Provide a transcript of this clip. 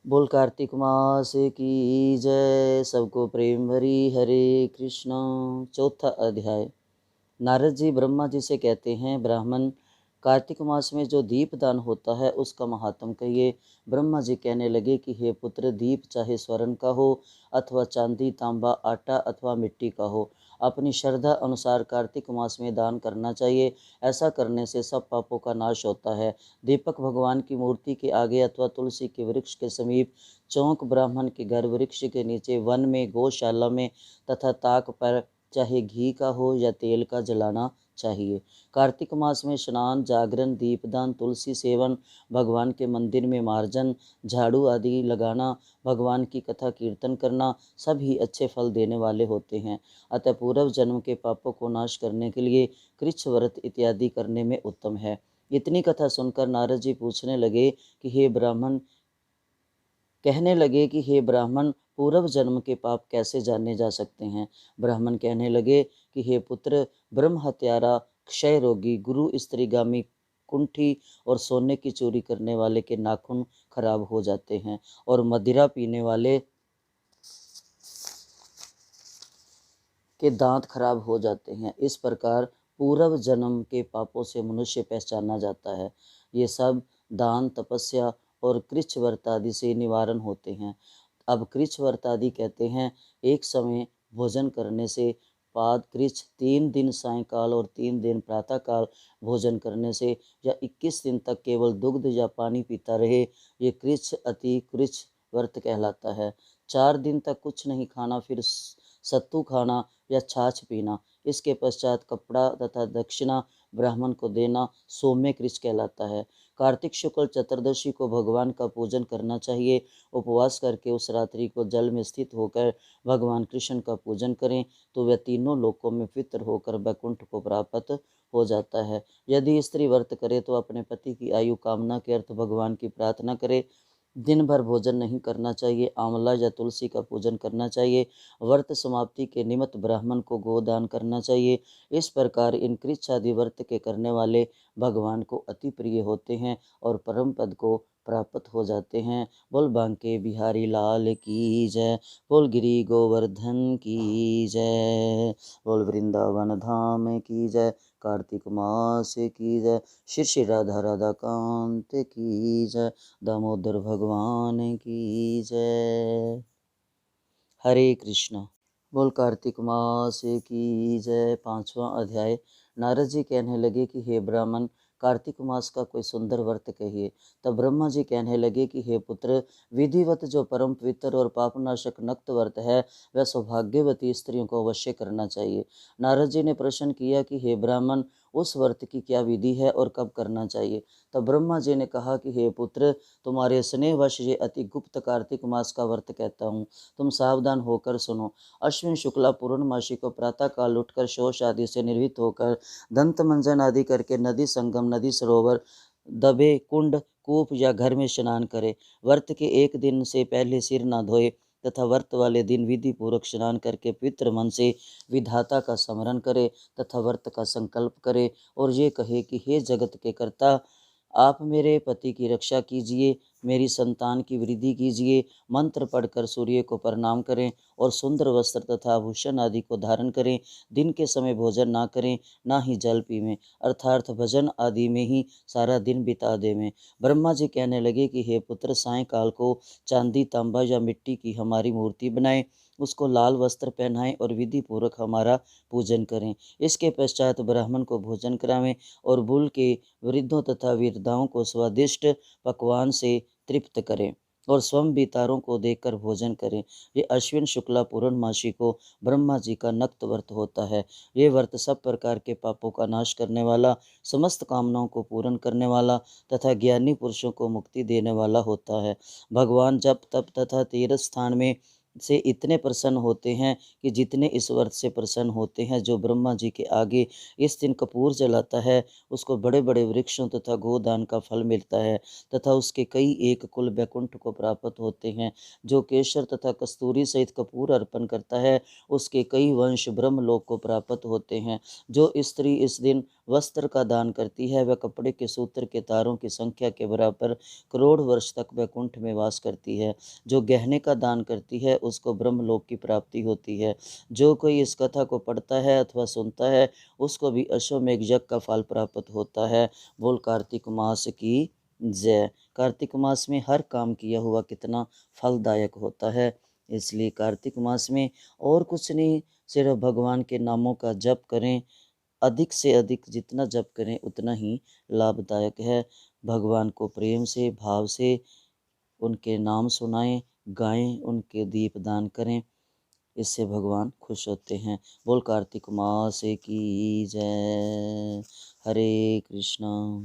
बोल कार्तिक मास की जय। सबको प्रेम भरी हरे कृष्णा। चौथा अध्याय। नारद जी ब्रह्मा जी से कहते हैं, ब्राह्मण, कार्तिक मास में जो दीप दान होता है उसका महात्म कहिए। ब्रह्मा जी कहने लगे कि हे पुत्र, दीप चाहे स्वर्ण का हो अथवा चांदी, तांबा, आटा अथवा मिट्टी का हो, अपनी श्रद्धा अनुसार कार्तिक मास में दान करना चाहिए। ऐसा करने से सब पापों का नाश होता है। दीपक भगवान की मूर्ति के आगे अथवा तुलसी के वृक्ष के समीप, चौक ब्राह्मण के घर, वृक्ष के नीचे, वन में, गौशाला में तथा ताक पर चाहे घी का हो या तेल का जलाना चाहिए। कार्तिक मास में स्नान, जागरण, दीपदान, तुलसी सेवन, भगवान के मंदिर में मार्जन, झाड़ू आदि लगाना, भगवान की कथा कीर्तन करना सभी अच्छे फल देने वाले होते हैं। अतः पूर्व जन्म के पापों को नाश करने के लिए कृच्छ व्रत इत्यादि करने में उत्तम है। इतनी कथा सुनकर नारद जी पूछने लगे कि हे ब्राह्मण कहने लगे कि हे ब्राह्मण, पूर्व जन्म के पाप कैसे जाने जा सकते हैं। ब्राह्मण कहने लगे कि हे पुत्र, ब्रह्म हत्यारा, क्षय रोगी, गुरु स्त्रीगामी, कुंठी और सोने की चोरी करने वाले के नाखून खराब हो जाते हैं और मदिरा पीने वाले के दांत खराब हो जाते हैं। इस प्रकार पूर्व जन्म के पापों से मनुष्य पहचाना जाता है। ये सब दान, तपस्या और कृच्छ व्रत आदि से निवारण होते हैं। अब कृच्छ व्रत आदि कहते हैं, एक समय भोजन करने से, पाद कृच्छ 3 दिन सायंकाल और 3 दिन प्रातःकाल भोजन करने से, या 21 दिन तक केवल दुग्ध या पानी पीता रहे, ये कृच्छ अति कृच्छ व्रत कहलाता है। 4 दिन तक कुछ नहीं खाना, फिर सत्तू खाना या छाछ पीना, इसके पश्चात कपड़ा तथा दक्षिणा ब्राह्मण को देना सौम्य कृच्छ कहलाता है। कार्तिक शुक्ल चतुर्दशी को भगवान का पूजन करना चाहिए। उपवास करके उस रात्रि को जल में स्थित होकर भगवान कृष्ण का पूजन करें तो वह तीनों लोकों में पितर होकर वैकुंठ को प्राप्त हो जाता है। यदि स्त्री व्रत करे तो अपने पति की आयु कामना के अर्थ भगवान की प्रार्थना करे। दिन भर भोजन नहीं करना चाहिए। आंवला या तुलसी का पूजन करना चाहिए। व्रत समाप्ति के निमित्त ब्राह्मण को गोदान करना चाहिए। इस प्रकार इन कृच्छ आदि व्रत के करने वाले भगवान को अति प्रिय होते हैं और परम पद को प्राप्त हो जाते हैं। बोल बांके बिहारी लाल की जय। बोल गिरी गोवर्धन की जय। बोल वृंदावन धाम की जय। कार्तिक मास की जय। श्री श्री राधा राधा कांत की जय। दामोदर भगवान की जय। हरे कृष्णा। बोल कार्तिक मास की जय। 5वां अध्याय। नारद जी कहने लगे कि हे ब्राह्मण, कार्तिक मास का कोई सुंदर व्रत कहिए। तब ब्रह्मा जी कहने लगे कि हे पुत्र, विधिवत जो परम पवित्र और पापनाशक नक्त व्रत है वह सौभाग्यवती स्त्रियों को अवश्य करना चाहिए। नारद जी ने प्रश्न किया कि हे ब्राह्मण, उस व्रत की क्या विधि है और कब करना चाहिए। तब ब्रह्मा जी ने कहा कि हे पुत्र, तुम्हारे स्नेहवश ये अति गुप्त कार्तिक मास का व्रत कहता हूँ। तुम सावधान होकर सुनो। अश्विन शुक्ला पूर्णमासी को प्रातःकाल उठकर शौच आदि से निर्भीत होकर, दंत मंजन आदि करके नदी संगम, नदी सरोवर, दबे, कुंड, कूप या घर में स्नान करे। व्रत के एक दिन से पहले सिर न धोए तथा व्रत वाले दिन विधि पूर्वक स्नान करके पवित्र मन से विधाता का स्मरण करे तथा व्रत का संकल्प करे और ये कहे कि हे जगत के कर्ता, आप मेरे पति की रक्षा कीजिए, मेरी संतान की वृद्धि कीजिए। मंत्र पढ़कर सूर्य को प्रणाम करें और सुंदर वस्त्र तथा आभूषण आदि को धारण करें। दिन के समय भोजन ना करें, ना ही जल पीवें, अर्थात भजन आदि में ही सारा दिन बिता देवें। ब्रह्मा जी कहने लगे कि हे पुत्र, सायंकाल को चांदी, तांबा या मिट्टी की हमारी मूर्ति बनाएं, उसको लाल वस्त्र पहनाएं और विधि पूर्वक हमारा पूजन करें। इसके पश्चात ब्राह्मण को भोजन करावें और बुल के वृद्धों तथा वृद्धाओं को स्वादिष्ट पकवान से तृप्त करें और स्वयं भी तारों को देखकर भोजन करें। ये अश्विन शुक्ला पूर्णमासी को ब्रह्मा जी का नक्त व्रत होता है। ये व्रत सब प्रकार के पापों का नाश करने वाला, समस्त कामनाओं को पूर्ण करने वाला तथा ज्ञानी पुरुषों को मुक्ति देने वाला होता है। भगवान जप, तप तथा तीर्थ स्थान में से इतने प्रसन्न होते हैं कि जितने इस व्रत से प्रसन्न होते हैं। जो ब्रह्मा जी के आगे इस दिन कपूर जलाता है, उसको बड़े-बड़े वृक्षों तथा गोदान का फल मिलता है तथा उसके कई एक कुल वैकुंठ को प्राप्त होते हैं। जो केसर तथा कस्तूरी सहित कपूर अर्पण करता है, उसके कई वंश ब्रह्मलोक को प्राप्त होते हैं। जो स्त्री इस दिन वस्त्र का दान करती है, वह कपड़े के सूत्र के तारों की संख्या के बराबर करोड़ वर्ष तक वैकुंठ में वास करती है। जो गहने का दान करती है, उसको ब्रह्मलोक की प्राप्ति होती है। जो कोई इस कथा को पढ़ता है अथवा सुनता है, उसको भी अश्वमेघ यज्ञ का फल प्राप्त होता है। बोल कार्तिक मास की जय। कार्तिक मास में हर काम किया हुआ कितना फलदायक होता है। इसलिए कार्तिक मास में और कुछ नहीं, सिर्फ भगवान के नामों का जप करें। अधिक से अधिक जितना जप करें उतना ही लाभदायक है। भगवान को प्रेम से, भाव से उनके नाम सुनाएं, गाएं, उनके दीपदान करें। इससे भगवान खुश होते हैं। बोल कार्तिक मास की जय। हरे कृष्णा।